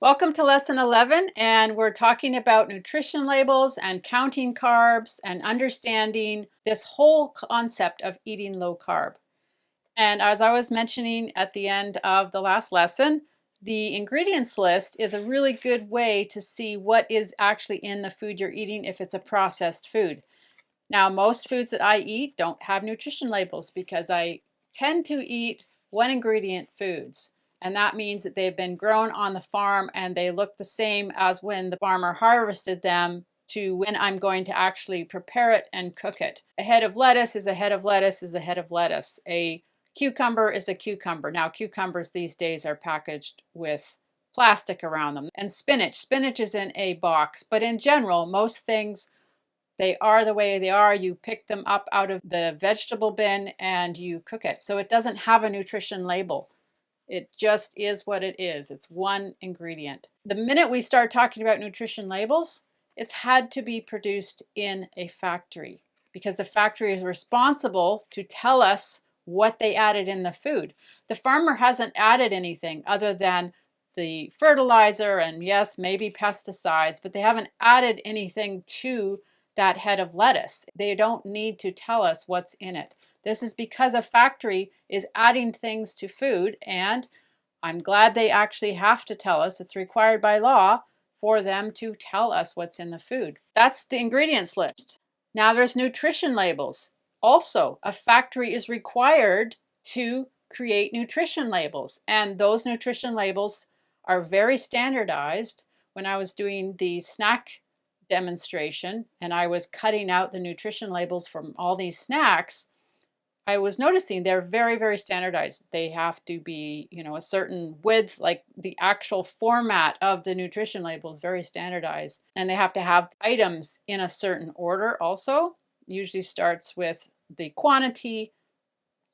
Welcome to lesson 11, and we're talking about nutrition labels and counting carbs and understanding this whole concept of eating low carb. And as I was mentioning at the end of the last lesson, the ingredients list is a really good way to see what is actually in the food you're eating if it's a processed food. Now, most foods that I eat don't have nutrition labels because I tend to eat one ingredient foods. And that means that they've been grown on the farm and they look the same as when the farmer harvested them to when I'm going to actually prepare it and cook it. A head of lettuce is a head of lettuce is a head of lettuce. A cucumber is a cucumber. Now, cucumbers these days are packaged with plastic around them. And spinach is in a box. But in general, most things, they are the way they are. You pick them up out of the vegetable bin and you cook it. So it doesn't have a nutrition label. It just is what it is. It's one ingredient. The minute we start talking about nutrition labels, it's had to be produced in a factory because the factory is responsible to tell us what they added in the food. The farmer hasn't added anything other than the fertilizer and yes, maybe pesticides, but they haven't added anything to that head of lettuce. They don't need to tell us what's in it. This is because a factory is adding things to food, and I'm glad they actually have to tell us. It's required by law for them to tell us what's in the food. That's the ingredients list. Now there's nutrition labels. Also, a factory is required to create nutrition labels, and those nutrition labels are very standardized. When I was doing the snack demonstration and I was cutting out the nutrition labels from all these snacks, I was noticing they're very, very standardized. They have to be, a certain width, like the actual format of the nutrition label is very standardized. And they have to have items in a certain order also. Usually starts with the quantity,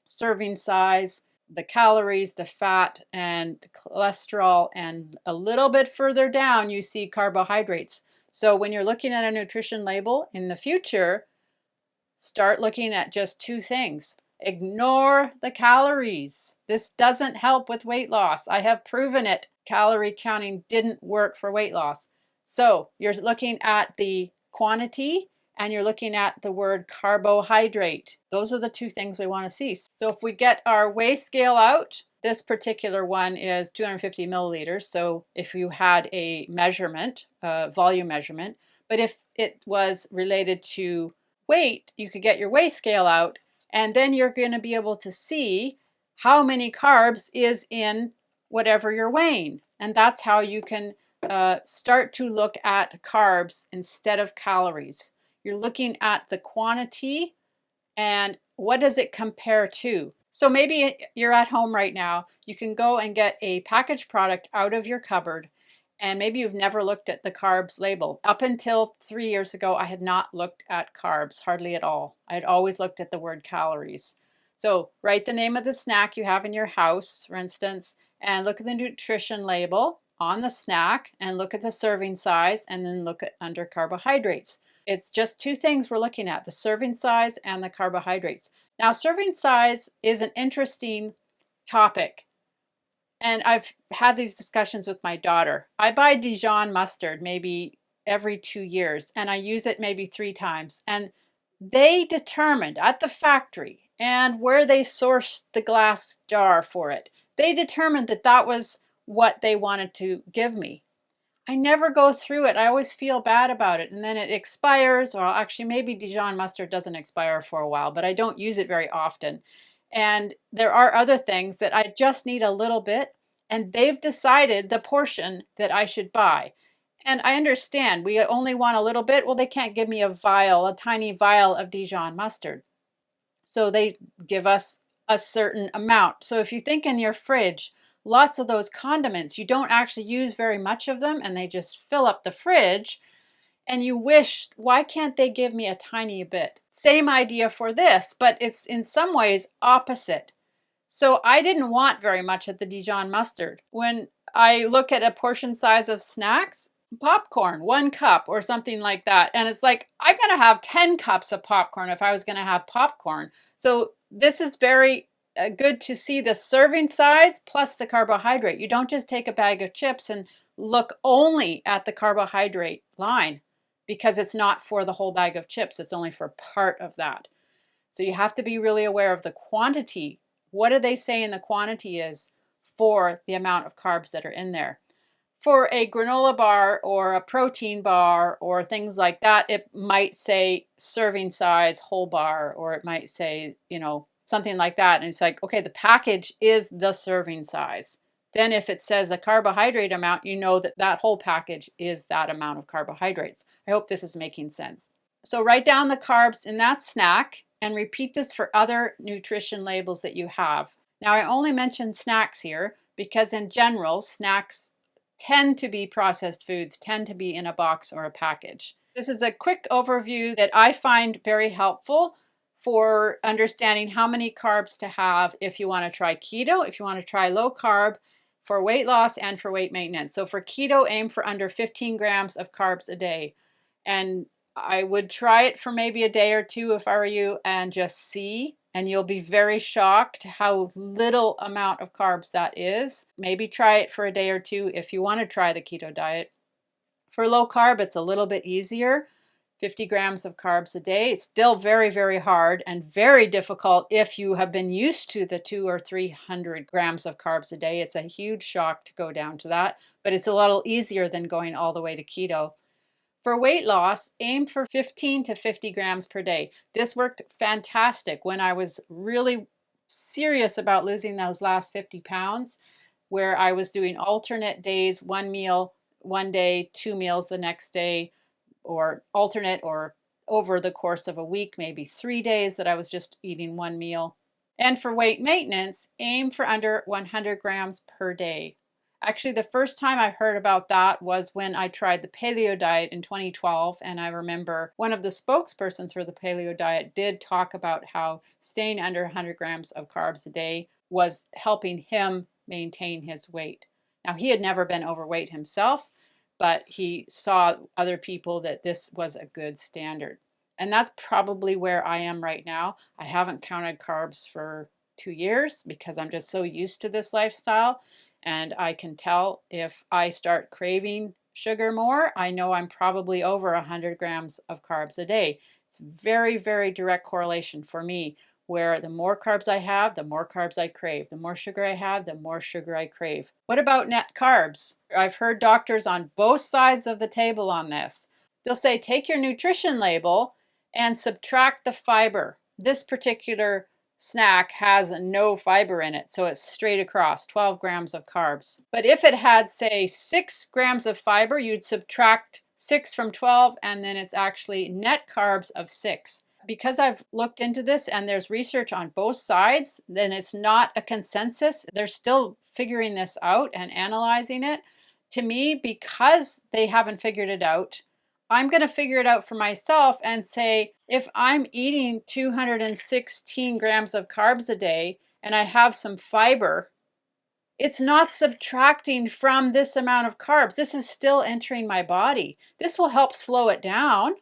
serving size, the calories, the fat, and cholesterol, and a little bit further down you see carbohydrates. So when you're looking at a nutrition label in the future, start looking at just two things. Ignore the calories. This doesn't help with weight loss. I have proven it. Calorie counting didn't work for weight loss. So you're looking at the quantity and you're looking at the word carbohydrate. Those are the two things we want to see. So if we get our weigh scale out, this particular one is 250 milliliters. So if you had a measurement, volume measurement, but if it was related to weight, you could get your weigh scale out, and then you're going to be able to see how many carbs is in whatever you're weighing. And that's how you can start to look at carbs instead of calories. You're looking at the quantity and what does it compare to. So maybe you're at home right now. You can go and get a packaged product out of your cupboard, and maybe you've never looked at the carbs label. Up until 3 years ago, I had not looked at carbs, hardly at all. I had always looked at the word calories. So write the name of the snack you have in your house, for instance, and look at the nutrition label on the snack, and look at the serving size, and then look at under carbohydrates. It's just two things we're looking at, the serving size and the carbohydrates. Now, serving size is an interesting topic. And I've had these discussions with my daughter. I buy Dijon mustard maybe every 2 years, and I use it maybe 3 times. And they determined at the factory and where they sourced the glass jar for it, they determined that that was what they wanted to give me. I never go through it. I always feel bad about it. And then it expires, or actually maybe Dijon mustard doesn't expire for a while, but I don't use it very often. And there are other things that I just need a little bit, and they've decided the portion that I should buy. And I understand we only want a little bit. Well, they can't give me a tiny vial of Dijon mustard. So they give us a certain amount. So if you think in your fridge, lots of those condiments, you don't actually use very much of them, and they just fill up the fridge. And you wish, why can't they give me a tiny bit? Same idea for this, but it's in some ways opposite. So I didn't want very much of the Dijon mustard. When I look at a portion size of snacks, popcorn, 1 cup or something like that. And it's like, I'm going to have 10 cups of popcorn if I was going to have popcorn. So this is very good to see the serving size plus the carbohydrate. You don't just take a bag of chips and look only at the carbohydrate line because it's not for the whole bag of chips. It's only for part of that. So you have to be really aware of the quantity. What do they say in the quantity is for the amount of carbs that are in there? For a granola bar or a protein bar or things like that, it might say serving size whole bar, or it might say, something like that. And it's like, okay, the package is the serving size. Then if it says a carbohydrate amount, you know that that whole package is that amount of carbohydrates. I hope this is making sense. So write down the carbs in that snack and repeat this for other nutrition labels that you have. Now, I only mentioned snacks here because in general, snacks tend to be processed foods, tend to be in a box or a package. This is a quick overview that I find very helpful for understanding how many carbs to have if you want to try keto, if you want to try low carb, for weight loss and for weight maintenance. So for keto, aim for under 15 grams of carbs a day. And I would try it for maybe a day or two if I were you and just see, and you'll be very shocked how little amount of carbs that is. Maybe try it for a day or two if you want to try the keto diet. For low carb, it's a little bit easier. 50 grams of carbs a day. It's still very, very hard and very difficult if you have been used to the 200 or 300 grams of carbs a day. It's a huge shock to go down to that, but it's a little easier than going all the way to keto. For weight loss, aim for 15 to 50 grams per day. This worked fantastic when I was really serious about losing those last 50 pounds, where I was doing alternate days, one meal one day, two meals the next day, or alternate, or over the course of a week, maybe 3 days that I was just eating one meal. And for weight maintenance, aim for under 100 grams per day. Actually, the first time I heard about that was when I tried the paleo diet in 2012. And I remember one of the spokespersons for the paleo diet did talk about how staying under 100 grams of carbs a day was helping him maintain his weight. Now, he had never been overweight himself, but he saw other people that this was a good standard. And that's probably where I am right now. I haven't counted carbs for 2 years because I'm just so used to this lifestyle. And I can tell if I start craving sugar more, I know I'm probably over 100 grams of carbs a day. It's very, very direct correlation for me, where the more carbs I have, the more carbs I crave. The more sugar I have, the more sugar I crave. What about net carbs? I've heard doctors on both sides of the table on this. They'll say, take your nutrition label and subtract the fiber. This particular snack has no fiber in it, so it's straight across 12 grams of carbs. But if it had, say, 6 grams of fiber, you'd subtract 6 from 12, and then it's actually net carbs of 6. Because I've looked into this and there's research on both sides, then it's not a consensus. They're still figuring this out and analyzing it. To me, because they haven't figured it out, I'm going to figure it out for myself and say, if I'm eating 216 grams of carbs a day and I have some fiber, it's not subtracting from this amount of carbs. This is still entering my body. This will help slow it down,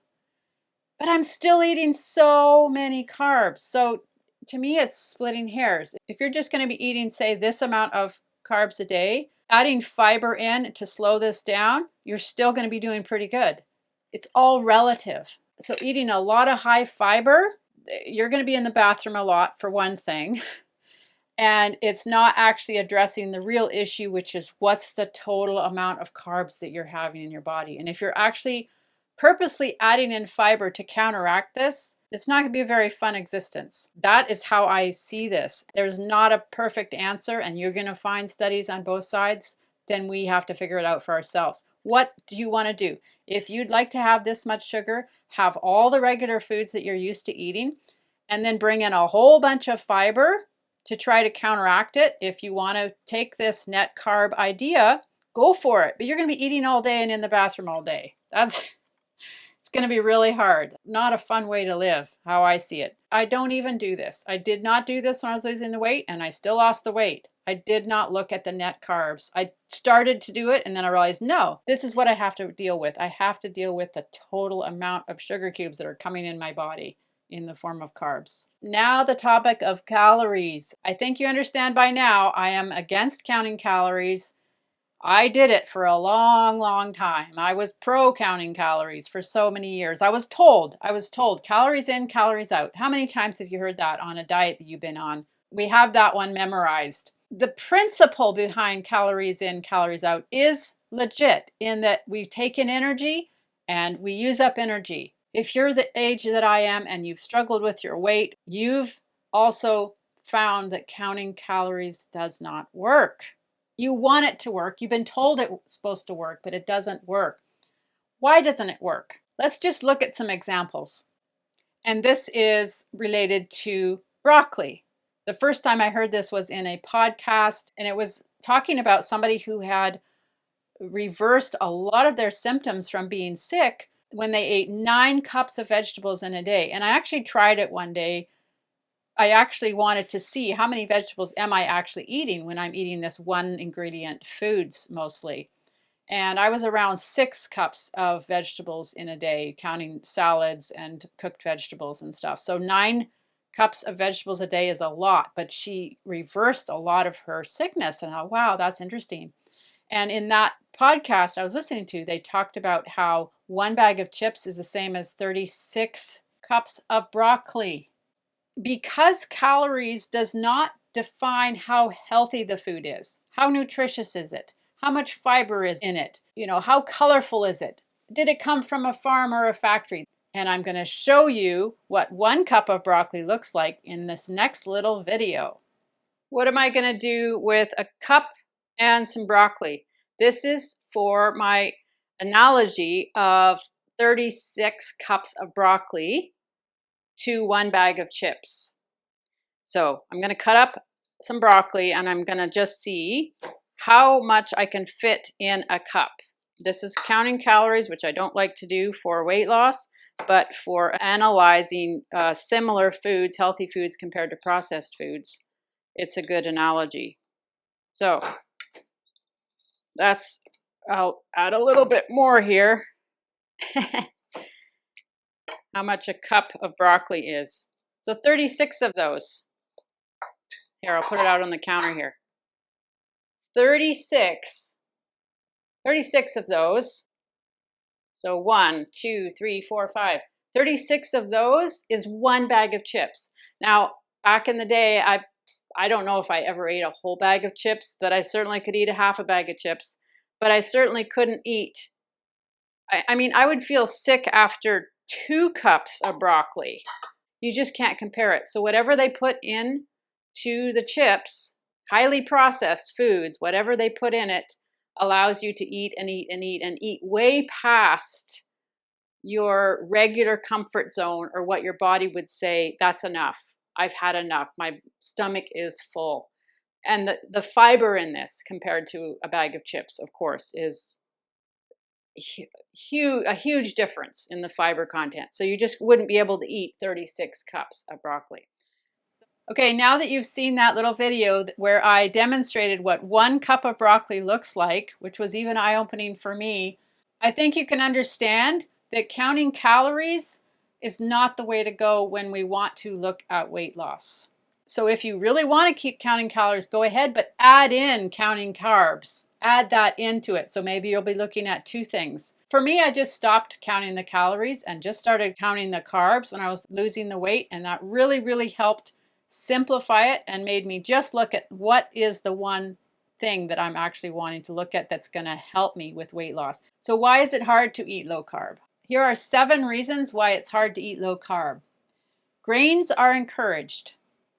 but I'm still eating so many carbs. So to me, it's splitting hairs. If you're just going to be eating, say, this amount of carbs a day, adding fiber in to slow this down, you're still going to be doing pretty good. It's all relative. So eating a lot of high fiber, you're going to be in the bathroom a lot, for one thing. And it's not actually addressing the real issue, which is what's the total amount of carbs that you're having in your body. And if you're actually purposely adding in fiber to counteract this, it's not going to be a very fun existence. That is how I see this. There's not a perfect answer, and you're going to find studies on both sides. Then we have to figure it out for ourselves. What do you want to do? If you'd like to have this much sugar, have all the regular foods that you're used to eating, and then bring in a whole bunch of fiber to try to counteract it. If you want to take this net carb idea, go for it. But you're going to be eating all day and in the bathroom all day. It's going to be really hard. Not a fun way to live, how I see it. I don't even do this. I did not do this when I was losing the weight, and I still lost the weight. I did not look at the net carbs. I started to do it, and then I realized, no, this is what I have to deal with. I have to deal with the total amount of sugar cubes that are coming in my body in the form of carbs. Now the topic of calories. I think you understand by now I am against counting calories. I did it for a long, long time. I was pro counting calories for so many years. I was told calories in, calories out. How many times have you heard that on a diet that you've been on? We have that one memorized. The principle behind calories in, calories out is legit in that we take in energy and we use up energy. If you're the age that I am and you've struggled with your weight, you've also found that counting calories does not work. You want it to work. You've been told it's supposed to work, but it doesn't work. Why doesn't it work? Let's just look at some examples. And this is related to broccoli. The first time I heard this was in a podcast, and it was talking about somebody who had reversed a lot of their symptoms from being sick when they ate 9 cups of vegetables in a day. And I actually tried it one day. I actually wanted to see how many vegetables am I actually eating when I'm eating this one ingredient foods mostly. And I was around 6 cups of vegetables in a day, counting salads and cooked vegetables and stuff. So 9 cups of vegetables a day is a lot, but she reversed a lot of her sickness. And I thought, wow, that's interesting. And in that podcast I was listening to, they talked about how 1 bag of chips is the same as 36 cups of broccoli. Because calories does not define how healthy the food is, how nutritious is it, how much fiber is in it, how colorful is it, did it come from a farm or a factory? And I'm going to show you what 1 cup of broccoli looks like in this next little video. What am I going to do with a cup and some broccoli? This is for my analogy of 36 cups of broccoli to 1 bag of chips. So I'm going to cut up some broccoli and I'm going to just see how much I can fit in a cup. This is counting calories, which I don't like to do for weight loss, but for analyzing similar foods, healthy foods compared to processed foods, it's a good analogy. So I'll add a little bit more here. How much a cup of broccoli is. So 36 of those. Here, I'll put it out on the counter here. 36 of those. So 1, 2, 3, 4, 5. 36 of those is 1 bag of chips. Now, back in the day, I don't know if I ever ate a whole bag of chips, but I certainly could eat a half a bag of chips. But I certainly couldn't eat. I mean, I would feel sick after 2 cups of broccoli. You just can't compare it. So whatever they put in to the chips, highly processed foods, whatever they put in it, allows you to eat and eat and eat and eat way past your regular comfort zone or what your body would say, that's enough. I've had enough. My stomach is full. And the fiber in this compared to a bag of chips, of course, is a huge difference in the fiber content. So you just wouldn't be able to eat 36 cups of broccoli. Okay, now that you've seen that little video where I demonstrated what 1 cup of broccoli looks like, which was even eye-opening for me, I think you can understand that counting calories is not the way to go when we want to look at weight loss. So if you really want to keep counting calories, go ahead, but add in counting carbs. Add that into it. So maybe you'll be looking at 2 things. For me, I just stopped counting the calories and just started counting the carbs when I was losing the weight, and that really, really helped simplify it and made me just look at what is the one thing that I'm actually wanting to look at that's going to help me with weight loss. So why is it hard to eat low carb? Here are 7 reasons why it's hard to eat low carb. Grains are encouraged.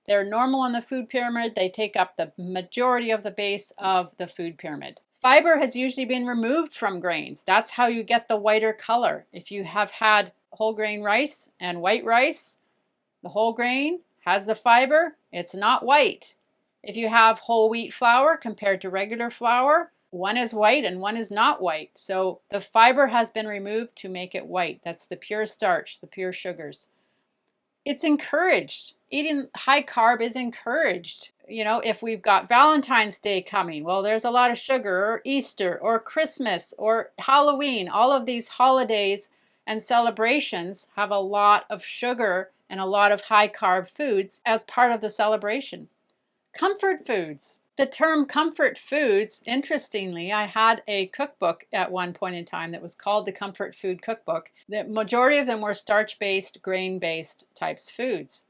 They're normal in the food pyramid. They take up the majority of the base of the food pyramid. Fiber has usually been removed from grains. That's how you get the whiter color. If you have had whole grain rice and white rice, the whole grain has the fiber, it's not white. If you have whole wheat flour compared to regular flour, one is white and one is not white. So the fiber has been removed to make it white. That's the pure starch, the pure sugars. It's encouraged. Eating high carb is encouraged. If we've got Valentine's Day coming, well, there's a lot of sugar, or Easter, or Christmas, or Halloween. All of these holidays and celebrations have a lot of sugar and a lot of high carb foods as part of the celebration. Comfort foods. The term comfort foods, interestingly, I had a cookbook at one point in time that was called the Comfort Food Cookbook. The majority of them were starch-based, grain-based types foods.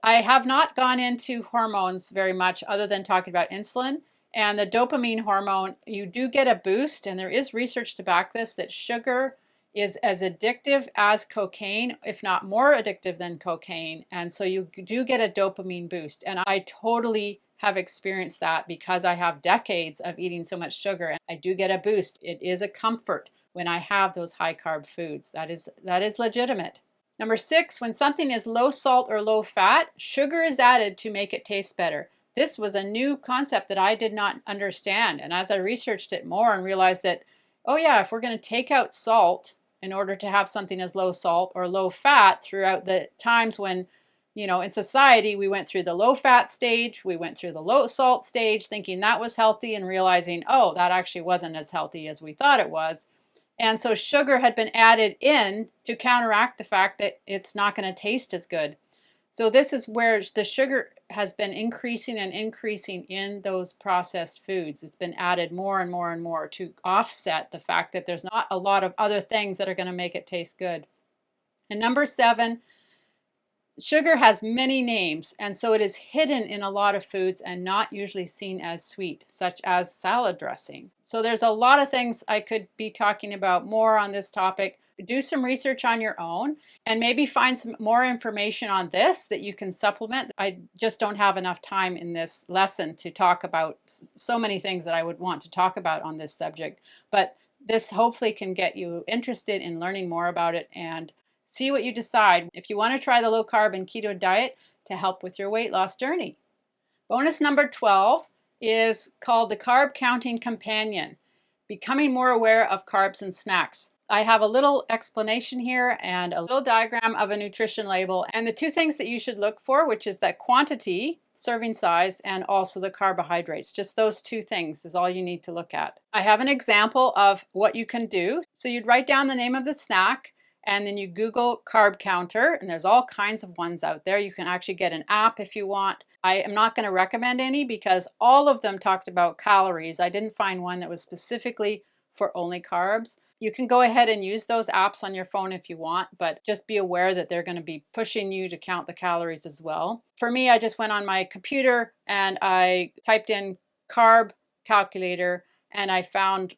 I have not gone into hormones very much other than talking about insulin. And the dopamine hormone, you do get a boost, and there is research to back this, that sugar is as addictive as cocaine, if not more addictive than cocaine. And so you do get a dopamine boost. And I totally have experienced that because I have decades of eating so much sugar, and I do get a boost. It is a comfort when I have those high carb foods. That is legitimate. Number 6, when something is low salt or low fat, sugar is added to make it taste better. This was a new concept that I did not understand. And as I researched it more and realized that, oh yeah, if we're going to take out salt in order to have something as low salt or low fat throughout the times when, in society, we went through the low fat stage, we went through the low salt stage, thinking that was healthy and realizing, oh, that actually wasn't as healthy as we thought it was. And so sugar had been added in to counteract the fact that it's not going to taste as good. So this is where the sugar has been increasing and increasing in those processed foods. It's been added more and more and more to offset the fact that there's not a lot of other things that are going to make it taste good. And number 7, sugar has many names, and so it is hidden in a lot of foods and not usually seen as sweet, such as salad dressing. So there's a lot of things I could be talking about more on this topic. Do some research on your own and maybe find some more information on this that you can supplement. I just don't have enough time in this lesson to talk about so many things that I would want to talk about on this subject, but this hopefully can get you interested in learning more about it and see what you decide if you want to try the low carb and keto diet to help with your weight loss journey. Bonus number 12 is called the Carb Counting Companion, becoming more aware of carbs and snacks. I have a little explanation here and a little diagram of a nutrition label and the 2 things that you should look for, which is that quantity, serving size, and also the carbohydrates. Just those 2 things is all you need to look at. I have an example of what you can do. So you'd write down the name of the snack, and then you Google carb counter, and there's all kinds of ones out there. You can actually get an app if you want. I am not going to recommend any because all of them talked about calories. I didn't find one that was specifically for only carbs. You can go ahead and use those apps on your phone if you want, but just be aware that they're going to be pushing you to count the calories as well. For me, I just went on my computer and I typed in carb calculator, and I found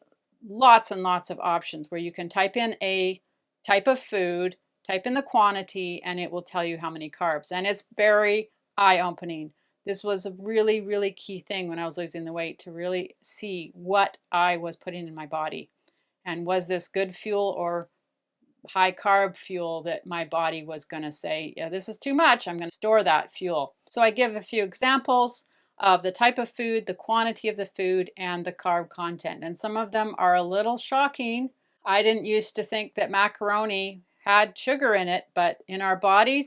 lots and lots of options where you can type in a type of food, type in the quantity, and it will tell you how many carbs. And it's very eye-opening. This was a really, really key thing when I was losing the weight, to really see what I was putting in my body. And was this good fuel or high carb fuel that my body was going to say, yeah, this is too much, I'm going to store that fuel. So I give a few examples of the type of food, the quantity of the food, and the carb content. And some of them are a little shocking. I didn't used to think that macaroni had sugar in it, but in our body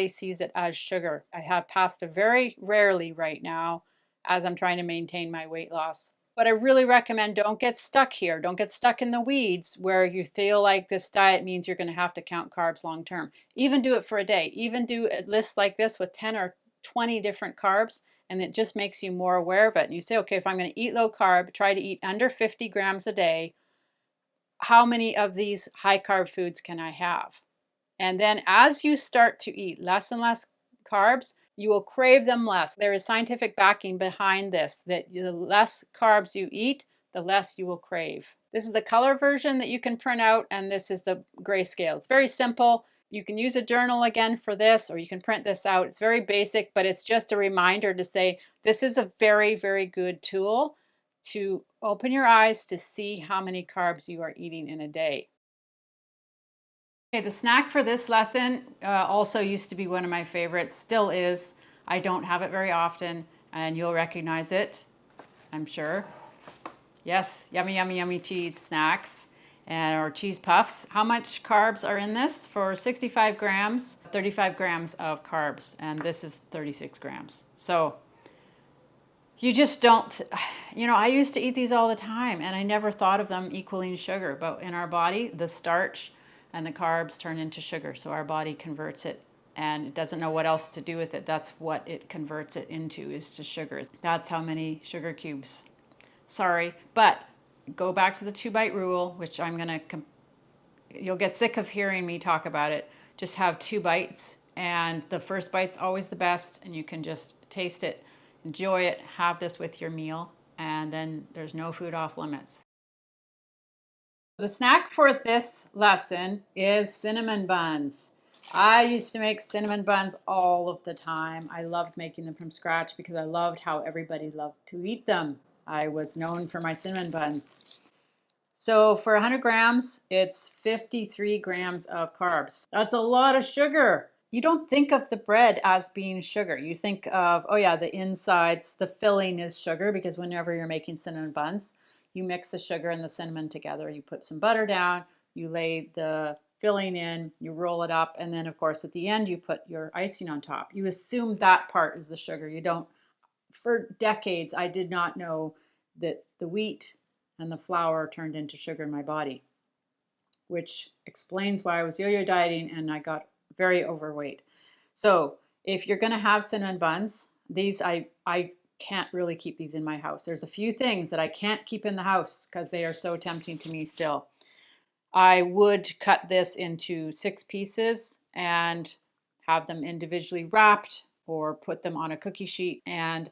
sees it as sugar. I have pasta very rarely right now as I'm trying to maintain my weight loss. But I really recommend don't get stuck here. Don't get stuck in the weeds where you feel like this diet means you're going to have to count carbs long term. Even do it for a day. Even do a list like this with 10 or 20 different carbs, and it just makes you more aware of it. And you say, okay, if I'm going to eat low carb, try to eat under 50 grams a day. How many of these high carb foods can I have? And then as you start to eat less and less carbs, you will crave them less. There is scientific backing behind this, that the less carbs you eat, the less you will crave. This is the color version that you can print out, and this is the grayscale. It's very simple. You can use a journal again for this, or you can print this out. It's very basic, but it's just a reminder to say this is a very, very good tool to open your eyes to see how many carbs you are eating in a day. Okay, the snack for this lesson also used to be one of my favorites, still is. I don't have it very often, and you'll recognize it, I'm sure. Yes, yummy, yummy, yummy cheese snacks or cheese puffs. How much carbs are in this? For 65 grams, 35 grams of carbs, and this is 36 grams. So you just don't, I used to eat these all the time, and I never thought of them equaling sugar. But in our body, the starch and the carbs turn into sugar, so our body converts it. and it doesn't know what else to do with it. That's what it converts it into, is to sugars. That's how many sugar cubes. Sorry, but go back to the 2-bite rule, which you'll get sick of hearing me talk about it. Just have 2 bites, and the first bite's always the best, and you can just taste it, enjoy it, have this with your meal, and then there's no food off limits. The snack for this lesson is cinnamon buns. I used to make cinnamon buns all of the time. I loved making them from scratch because I loved how everybody loved to eat them. I was known for my cinnamon buns. So for 100 grams, it's 53 grams of carbs. That's a lot of sugar. You don't think of the bread as being sugar. You think of, oh yeah, the insides, the filling is sugar, because whenever you're making cinnamon buns, you mix the sugar and the cinnamon together. You put some butter down, you lay the filling in, you roll it up, and then of course at the end you put your icing on top. You assume that part is the sugar. You don't. For decades, I did not know that the wheat and the flour turned into sugar in my body, which explains why I was yo-yo dieting and I got very overweight. So if you're going to have cinnamon buns, these I can't really keep these in my house. There's a few things that I can't keep in the house because they are so tempting to me still. I would cut this into 6 pieces and have them individually wrapped, or put them on a cookie sheet and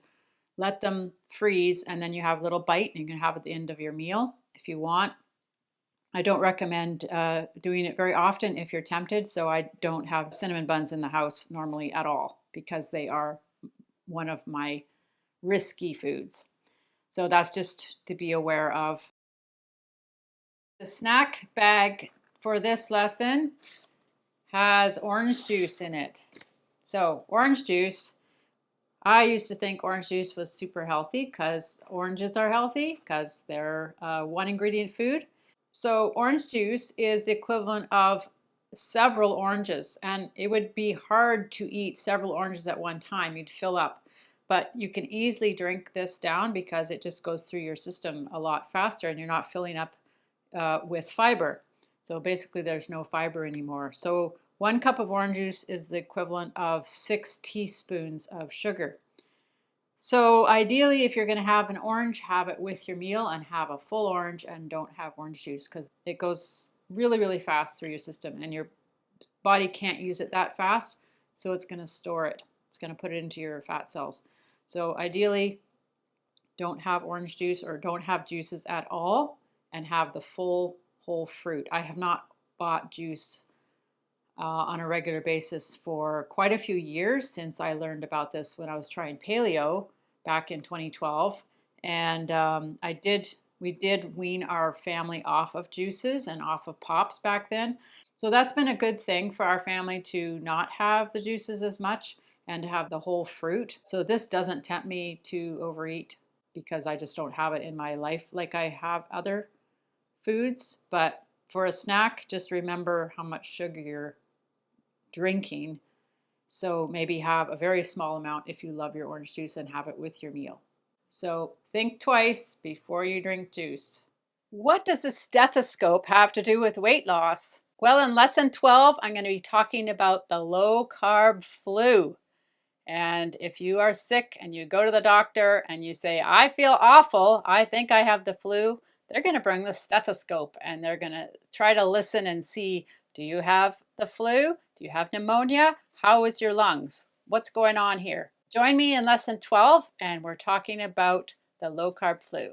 let them freeze, and then you have a little bite and you can have it at the end of your meal if you want. I don't recommend doing it very often if you're tempted, so I don't have cinnamon buns in the house normally at all because they are one of my risky foods. So that's just to be aware of. The snack bag for this lesson has orange juice in it. So orange juice, I used to think orange juice was super healthy because oranges are healthy because they're one ingredient food. So orange juice is the equivalent of several oranges, and it would be hard to eat several oranges at one time. You'd fill up. But you can easily drink this down because it just goes through your system a lot faster and you're not filling up with fiber. So basically there's no fiber anymore. So 1 cup of orange juice is the equivalent of 6 teaspoons of sugar. So ideally, if you're going to have an orange, have it with your meal and have a full orange, and don't have orange juice because it goes really, really fast through your system and your body can't use it that fast. So it's going to store it. It's going to put it into your fat cells. So ideally, don't have orange juice or don't have juices at all, and have the full whole fruit. I have not bought juice on a regular basis for quite a few years since I learned about this when I was trying paleo back in 2012. And we did wean our family off of juices and off of pops back then. So that's been a good thing for our family, to not have the juices as much and to have the whole fruit. So this doesn't tempt me to overeat because I just don't have it in my life like I have other foods. But for a snack, just remember how much sugar you're drinking. So maybe have a very small amount if you love your orange juice and have it with your meal. So think twice before you drink juice. What does a stethoscope have to do with weight loss? Well, in lesson 12, I'm going to be talking about the low-carb flu. And if you are sick and you go to the doctor and you say, I feel awful, I think I have the flu, they're going to bring the stethoscope and they're going to try to listen and see, do you have the flu? Do you have pneumonia? How is your lungs? What's going on here? Join me in lesson 12 and we're talking about the low-carb flu.